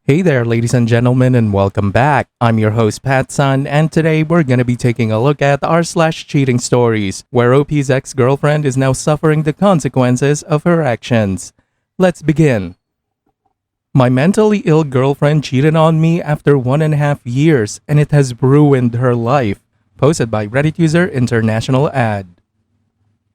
Hey there, ladies and gentlemen, and welcome back. I'm your host, PattSun, and today we're gonna be taking a look at r/cheating stories, where OP's ex-girlfriend is now suffering the consequences of her actions. Let's begin. My mentally ill girlfriend cheated on me after 1.5 years, and it has ruined her life. Posted by Reddit user International Ad.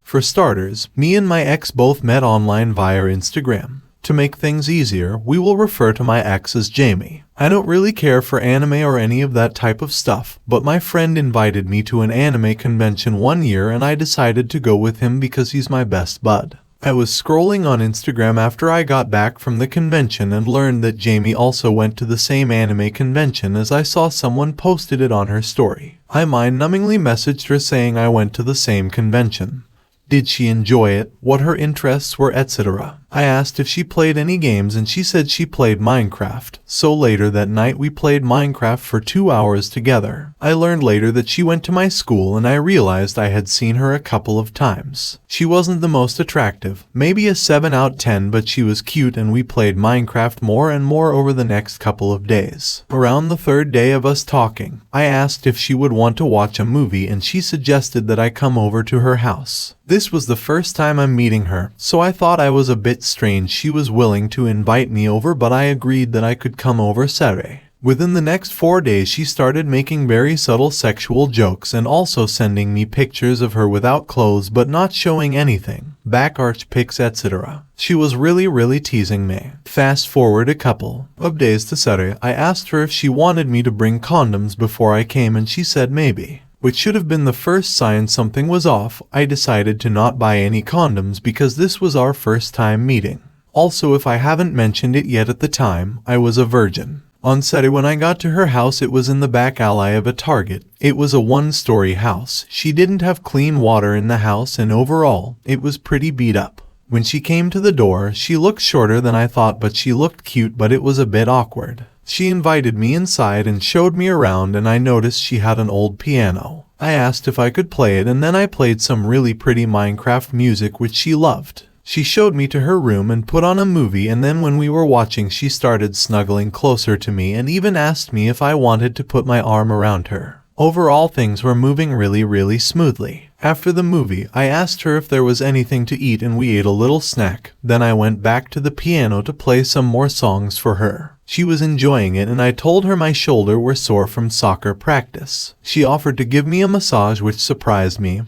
For starters, me and my ex both met online via Instagram. To make things easier, we will refer to my ex as Jamie. I don't really care for anime or any of that type of stuff, but my friend invited me to an anime convention one year and I decided to go with him because he's my best bud. I was scrolling on Instagram after I got back from the convention and learned that Jamie also went to the same anime convention as I saw someone posted it on her story. I mind-numbingly messaged her saying I went to the same convention. Did she enjoy it, what her interests were, etc. I asked if she played any games and she said she played Minecraft, so later that night we played Minecraft for 2 hours together. I learned later that she went to my school and I realized I had seen her a couple of times. She wasn't the most attractive, maybe a 7 out of 10, but she was cute and we played Minecraft more and more over the next couple of days. Around the third day of us talking, I asked if she would want to watch a movie and she suggested that I come over to her house. This was the first time I'm meeting her, so I thought I was a bit strange she was willing to invite me over, but I agreed that I could come over Saturday. Within the next 4 days she started making very subtle sexual jokes and also sending me pictures of her without clothes but not showing anything, back arch pics, etc. She was really teasing me. Fast forward a couple of days to Saturday, I asked her if she wanted me to bring condoms before I came and she said maybe. Which should have been the first sign something was off. I decided to not buy any condoms because this was our first time meeting. Also, if I haven't mentioned it yet at the time, I was a virgin. On Saturday when I got to her house, it was in the back alley of a Target. It was a 1-story house. She didn't have clean water in the house and overall, it was pretty beat up. When she came to the door, she looked shorter than I thought, but she looked cute, but it was a bit awkward. She invited me inside and showed me around and I noticed she had an old piano. I asked if I could play it and then I played some really pretty Minecraft music which she loved. She showed me to her room and put on a movie, and then when we were watching she started snuggling closer to me and even asked me if I wanted to put my arm around her. Overall, things were moving really smoothly. After the movie, I asked her if there was anything to eat and we ate a little snack. Then I went back to the piano to play some more songs for her. She was enjoying it and I told her my shoulder were sore from soccer practice. She offered to give me a massage, which surprised me,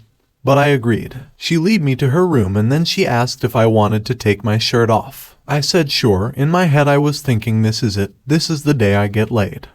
but I agreed. She led me to her room and then she asked if I wanted to take my shirt off. I said sure. In my head I was thinking, this is it. This is the day I get laid.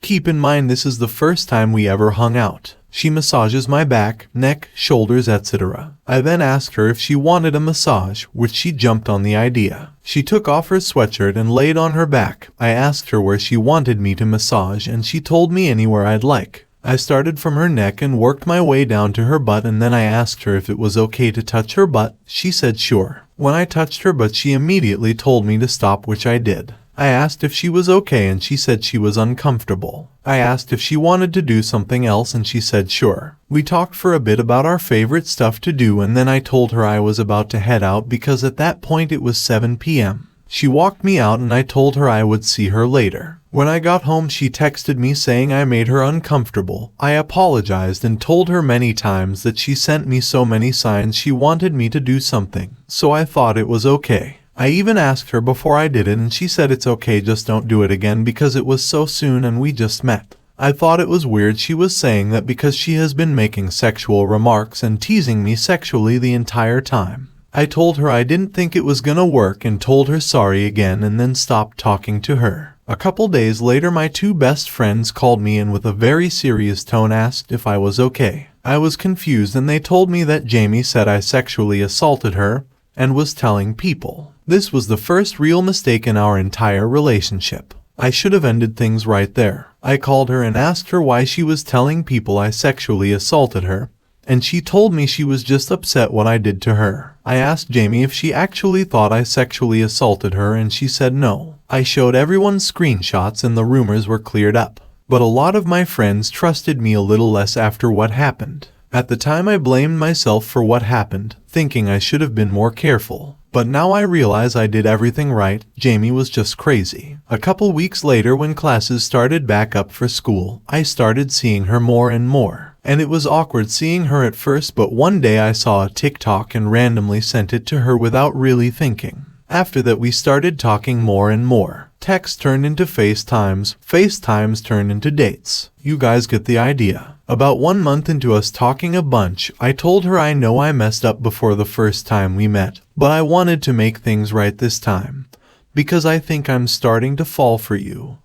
Keep in mind this is the first time we ever hung out. She massages my back, neck, shoulders, etc. I then asked her if she wanted a massage, which she jumped on the idea. She took off her sweatshirt and laid on her back. I asked her where she wanted me to massage and she told me anywhere I'd like. I started from her neck and worked my way down to her butt, and then I asked her if it was okay to touch her butt. She said sure. When I touched her butt she immediately told me to stop, which I did. I asked if she was okay and she said she was uncomfortable. I asked if she wanted to do something else and she said sure. We talked for a bit about our favorite stuff to do and then I told her I was about to head out because at that point it was 7 p.m. She walked me out and I told her I would see her later. When I got home she texted me saying I made her uncomfortable. I apologized and told her many times that she sent me so many signs she wanted me to do something, so I thought it was okay. I even asked her before I did it and she said it's okay, just don't do it again because it was so soon and we just met. I thought it was weird she was saying that because she has been making sexual remarks and teasing me sexually the entire time. I told her I didn't think it was gonna work and told her sorry again and then stopped talking to her. A couple days later my two best friends called me and with a very serious tone asked if I was okay. I was confused and they told me that Jamie said I sexually assaulted her and was telling people. This was the first real mistake in our entire relationship. I should have ended things right there. I called her and asked her why she was telling people I sexually assaulted her, and she told me she was just upset what I did to her. I asked Jamie if she actually thought I sexually assaulted her and she said no. I showed everyone screenshots and the rumors were cleared up. But a lot of my friends trusted me a little less after what happened. At the time I blamed myself for what happened, thinking I should have been more careful. But now I realize I did everything right. Jamie was just crazy. A couple weeks later, when classes started back up for school, I started seeing her more and more. And it was awkward seeing her at first, but one day I saw a TikTok and randomly sent it to her without really thinking. After that, we started talking more and more. Texts turned into FaceTimes, FaceTimes turned into dates. You guys get the idea. About 1 month into us talking a bunch, I told her I know I messed up before the first time we met, but I wanted to make things right this time, because I think I'm starting to fall for you.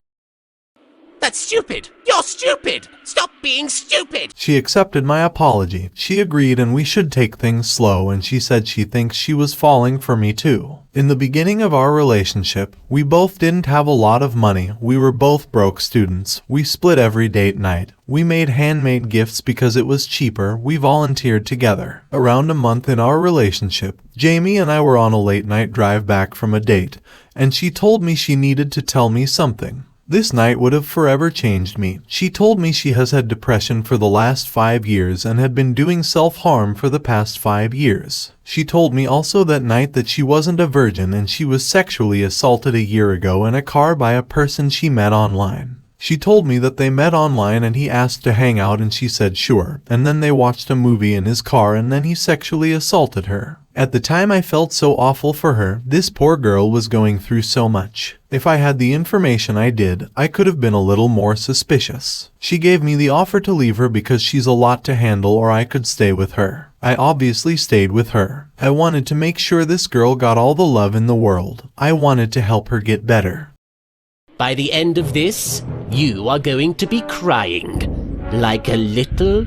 That's stupid! You're stupid! Stop being stupid! She accepted my apology. She agreed and we should take things slow, and she said she thinks she was falling for me too. In the beginning of our relationship, we both didn't have a lot of money. We were both broke students. We split every date night. We made handmade gifts because it was cheaper. We volunteered together. Around a month in our relationship, Jamie and I were on a late night drive back from a date, and she told me she needed to tell me something. This night would have forever changed me. She told me she has had depression for the last 5 years and had been doing self-harm for the past 5 years. She told me also that night that she wasn't a virgin and she was sexually assaulted a year ago in a car by a person she met online. She told me that they met online and he asked to hang out and she said sure, and then they watched a movie in his car and then he sexually assaulted her. At the time I felt so awful for her. This poor girl was going through so much. If I had the information I did, I could have been a little more suspicious. She gave me the offer to leave her because she's a lot to handle, or I could stay with her. I obviously stayed with her. I wanted to make sure this girl got all the love in the world. I wanted to help her get better. By the end of this, you are going to be crying like a little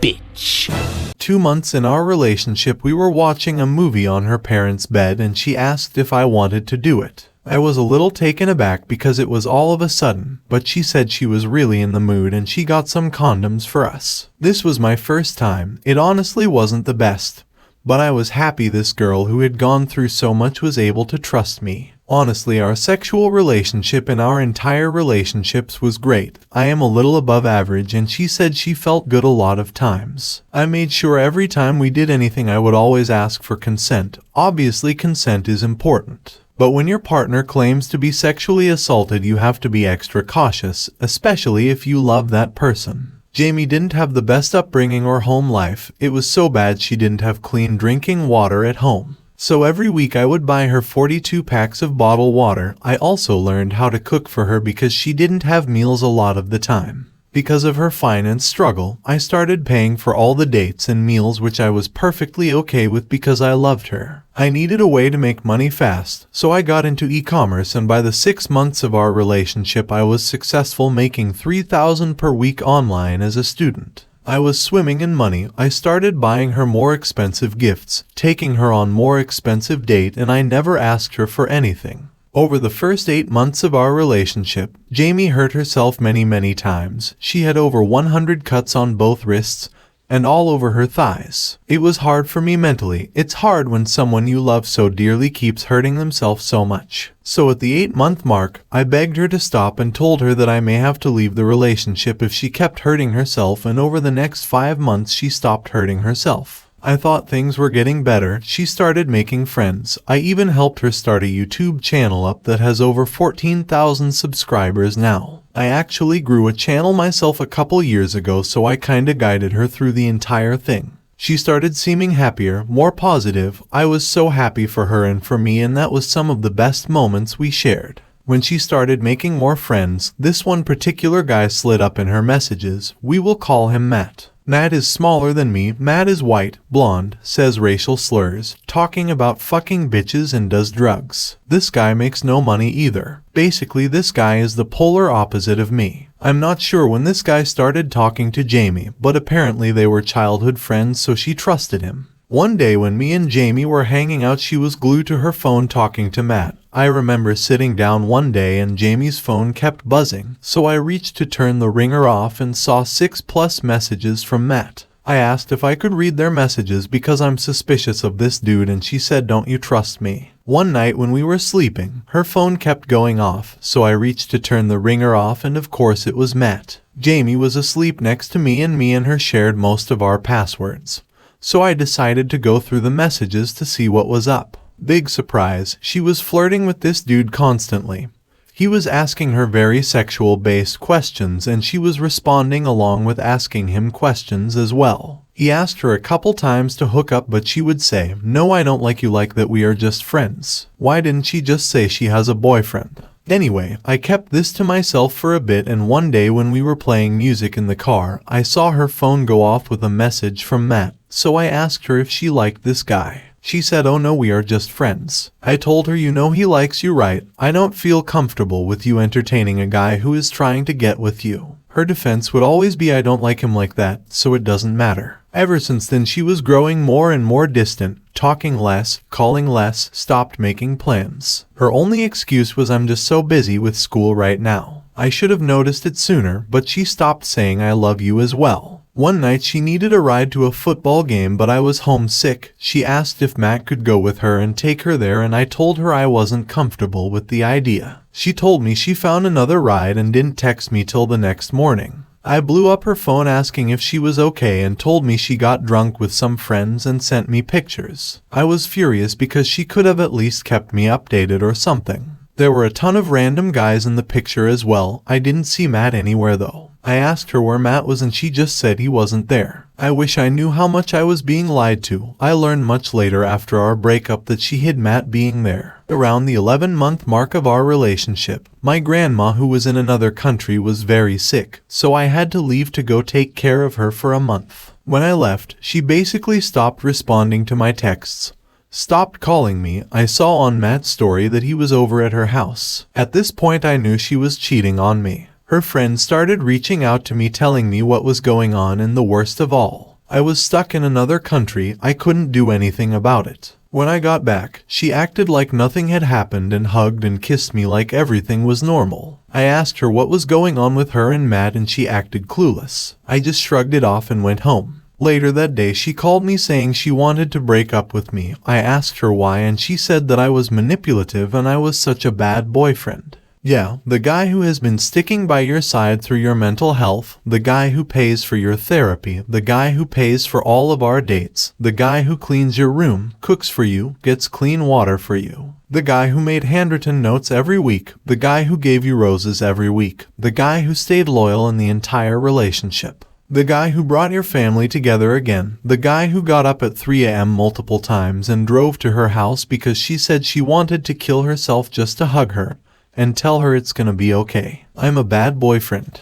bitch. 2 months in our relationship, we were watching a movie on her parents' bed and she asked if I wanted to do it. I was a little taken aback because it was all of a sudden, but she said she was really in the mood and she got some condoms for us. This was my first time. It honestly wasn't the best, but I was happy this girl who had gone through so much was able to trust me. Honestly, our sexual relationship and our entire relationships was great. I am a little above average and she said she felt good a lot of times. I made sure every time we did anything I would always ask for consent. Obviously, consent is important. But when your partner claims to be sexually assaulted, you have to be extra cautious, especially if you love that person. Jamie didn't have the best upbringing or home life. It was so bad she didn't have clean drinking water at home. So every week I would buy her 42 packs of bottled water. I also learned how to cook for her because she didn't have meals a lot of the time. Because of her finance struggle, I started paying for all the dates and meals, which I was perfectly okay with because I loved her. I needed a way to make money fast, so I got into e-commerce, and by the 6 months of our relationship I was successful, making $3,000 per week online as a student. I was swimming in money. I started buying her more expensive gifts, taking her on more expensive dates, and I never asked her for anything. Over the first 8 months of our relationship, Jamie hurt herself many times. She had over 100 cuts on both wrists and all over her thighs. It was hard for me mentally. It's hard when someone you love so dearly keeps hurting themselves so much. So at the 8-month mark, I begged her to stop and told her that I may have to leave the relationship if she kept hurting herself, and over the next 5 months she stopped hurting herself. I thought things were getting better. She started making friends. I even helped her start a YouTube channel up that has over 14,000 subscribers now. I actually grew a channel myself a couple years ago, so I kinda guided her through the entire thing. She started seeming happier, more positive. I was so happy for her and for me, and that was some of the best moments we shared. When she started making more friends, this one particular guy slid up in her messages. We will call him Matt. Matt is smaller than me. Matt is white, blonde, says racial slurs, talking about fucking bitches, and does drugs. This guy makes no money either. Basically, this guy is the polar opposite of me. I'm not sure when this guy started talking to Jamie, but apparently they were childhood friends, so she trusted him. One day when me and Jamie were hanging out, she was glued to her phone talking to Matt. I remember sitting down one day and Jamie's phone kept buzzing, so I reached to turn the ringer off and saw 6+ messages from Matt. I asked if I could read their messages because I'm suspicious of this dude, and she said, "Don't you trust me?" One night when we were sleeping, her phone kept going off, so I reached to turn the ringer off, and of course it was Matt. Jamie was asleep next to me and her shared most of our passwords. So I decided to go through the messages to see what was up. Big surprise, she was flirting with this dude constantly. He was asking her very sexual-based questions and she was responding along with asking him questions as well. He asked her a couple times to hook up but she would say, "No, I don't like you like that, we are just friends." Why didn't she just say she has a boyfriend? Anyway, I kept this to myself for a bit and one day when we were playing music in the car, I saw her phone go off with a message from Matt, so I asked her if she liked this guy. She said, "Oh no, we are just friends." I told her, "You know he likes you, right? I don't feel comfortable with you entertaining a guy who is trying to get with you." Her defense would always be, "I don't like him like that, so it doesn't matter." Ever since then she was growing more and more distant, talking less, calling less, stopped making plans. Her only excuse was, "I'm just so busy with school right now." I should have noticed it sooner, but she stopped saying "I love you" as well. One night she needed a ride to a football game but I was homesick. She asked if Matt could go with her and take her there and I told her I wasn't comfortable with the idea. She told me she found another ride and didn't text me till the next morning. I blew up her phone asking if she was okay and told me she got drunk with some friends and sent me pictures. I was furious because she could have at least kept me updated or something. There were a ton of random guys in the picture as well. I didn't see Matt anywhere though. I asked her where Matt was and she just said he wasn't there. I wish I knew how much I was being lied to. I learned much later after our breakup that she hid Matt being there. Around the 11-month mark of our relationship, my grandma who was in another country was very sick, so I had to leave to go take care of her for a month. When I left, she basically stopped responding to my texts. Stopped calling me. I saw on Matt's story that he was over at her house. At this point I knew she was cheating on me. Her friends started reaching out to me telling me what was going on and the worst of all, I was stuck in another country. I couldn't do anything about it. When I got back, she acted like nothing had happened and hugged and kissed me like everything was normal. I asked her what was going on with her and Matt and she acted clueless. I just shrugged it off and went home. Later that day she called me saying she wanted to break up with me. I asked her why and she said that I was manipulative and I was such a bad boyfriend. Yeah, the guy who has been sticking by your side through your mental health, the guy who pays for your therapy, the guy who pays for all of our dates, the guy who cleans your room, cooks for you, gets clean water for you, the guy who made handwritten notes every week, the guy who gave you roses every week, the guy who stayed loyal in the entire relationship. The guy who brought your family together again, the guy who got up at 3 a.m. multiple times and drove to her house because she said she wanted to kill herself just to hug her and tell her it's gonna be okay. I'm a bad boyfriend.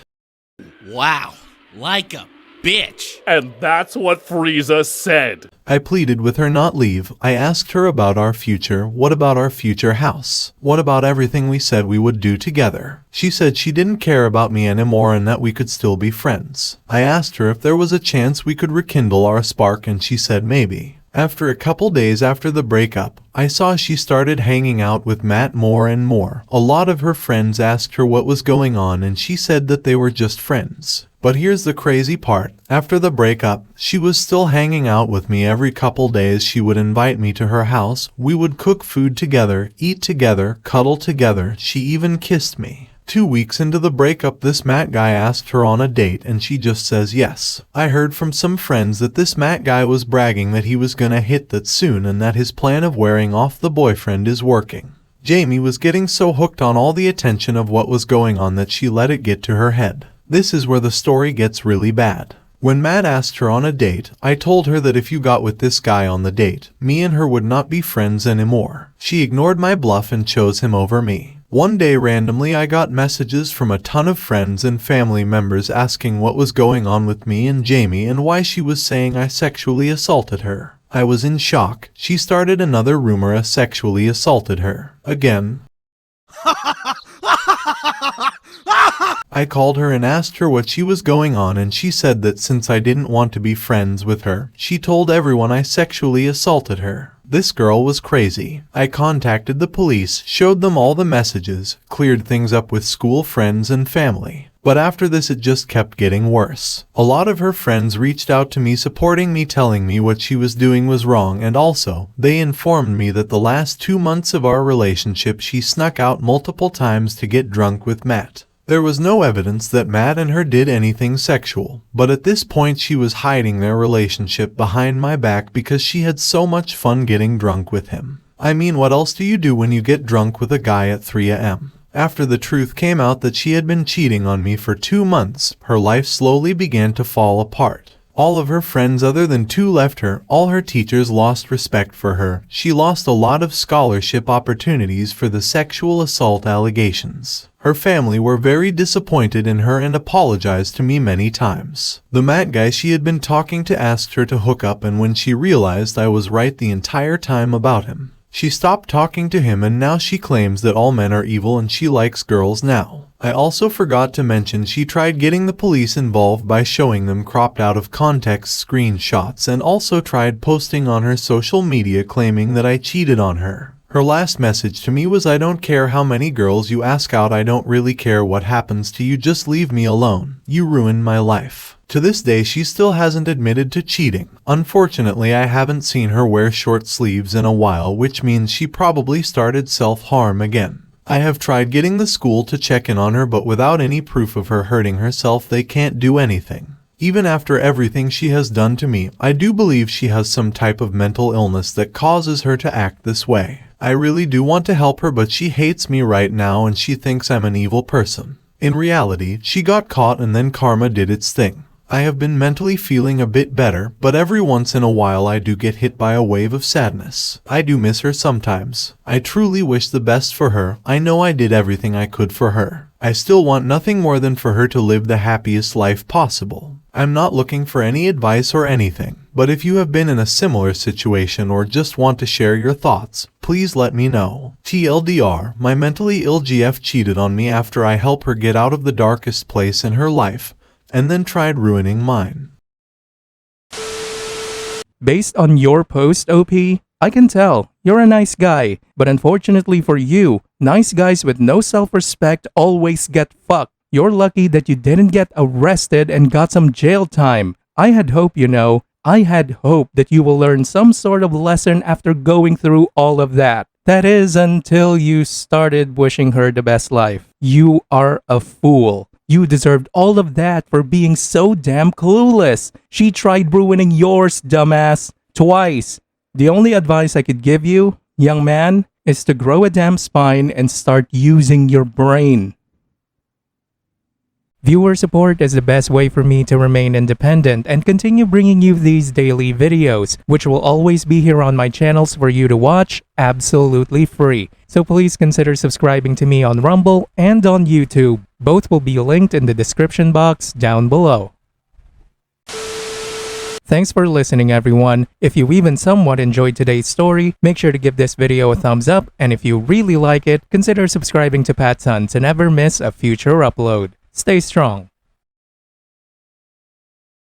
Wow, like a bitch. And that's what Frieza said. I pleaded with her not leave. I asked her about our future. What about our future house? What about everything we said we would do together? She said she didn't care about me anymore and that we could still be friends. I asked her if there was a chance we could rekindle our spark and she said maybe. After a couple days after the breakup, I saw she started hanging out with Matt more and more. A lot of her friends asked her what was going on and she said that they were just friends. But here's the crazy part. After the breakup, she was still hanging out with me every couple days. She would invite me to her house. We would cook food together, eat together, cuddle together. She even kissed me. 2 weeks into the breakup, this Matt guy asked her on a date and she just says yes. I heard from some friends that this Matt guy was bragging that he was gonna hit that soon and that his plan of wearing off the boyfriend is working. Jamie was getting so hooked on all the attention of what was going on that she let it get to her head. This is where the story gets really bad. When Matt asked her on a date, I told her that if you got with this guy on the date, me and her would not be friends anymore. She ignored my bluff and chose him over me. One day randomly I got messages from a ton of friends and family members asking what was going on with me and Jamie and why she was saying I sexually assaulted her. I was in shock. She started another rumor I sexually assaulted her. Again. I called her and asked her what she was going on and she said that since I didn't want to be friends with her, she told everyone I sexually assaulted her. This girl was crazy. I contacted the police, showed them all the messages, cleared things up with school friends and family. But after this it just kept getting worse. A lot of her friends reached out to me supporting me, telling me what she was doing was wrong, and also, they informed me that the last 2 months of our relationship she snuck out multiple times to get drunk with Matt. There was no evidence that Matt and her did anything sexual, but at this point she was hiding their relationship behind my back because she had so much fun getting drunk with him. I mean, what else do you do when you get drunk with a guy at 3 a.m.? After the truth came out that she had been cheating on me for 2 months, her life slowly began to fall apart. All of her friends other than 2 left her, all her teachers lost respect for her, she lost a lot of scholarship opportunities for the sexual assault allegations. Her family were very disappointed in her and apologized to me many times. The mat guy she had been talking to asked her to hook up, and when she realized I was right the entire time about him, she stopped talking to him, and now she claims that all men are evil and she likes girls now. I also forgot to mention she tried getting the police involved by showing them cropped out of context screenshots, and also tried posting on her social media claiming that I cheated on her. Her last message to me was, "I don't care how many girls you ask out, I don't really care what happens to you, just leave me alone. You ruined my life." To this day, she still hasn't admitted to cheating. Unfortunately, I haven't seen her wear short sleeves in a while, which means she probably started self-harm again. I have tried getting the school to check in on her, but without any proof of her hurting herself, they can't do anything. Even after everything she has done to me, I do believe she has some type of mental illness that causes her to act this way. I really do want to help her, but she hates me right now and she thinks I'm an evil person. In reality, she got caught and then karma did its thing. I have been mentally feeling a bit better, but every once in a while I do get hit by a wave of sadness. I do miss her sometimes. I truly wish the best for her. I know I did everything I could for her. I still want nothing more than for her to live the happiest life possible. I'm not looking for any advice or anything, but if you have been in a similar situation or just want to share your thoughts, please let me know. TLDR, my mentally ill GF cheated on me after I helped her get out of the darkest place in her life, and then tried ruining mine. Based on your post, OP, I can tell you're a nice guy, but unfortunately for you, nice guys with no self-respect always get fucked. You're lucky that you didn't get arrested and got some jail time. I had hope that you will learn some sort of lesson after going through all of that. That is, until you started wishing her the best life. You are a fool. You deserved all of that for being so damn clueless. She tried ruining yours, dumbass. Twice. The only advice I could give you, young man, is to grow a damn spine and start using your brain. Viewer support is the best way for me to remain independent and continue bringing you these daily videos, which will always be here on my channels for you to watch absolutely free. So please consider subscribing to me on Rumble and on YouTube. Both will be linked in the description box down below. Thanks for listening, everyone. If you even somewhat enjoyed today's story, make sure to give this video a thumbs up, and if you really like it, consider subscribing to PattSun to never miss a future upload. Stay strong.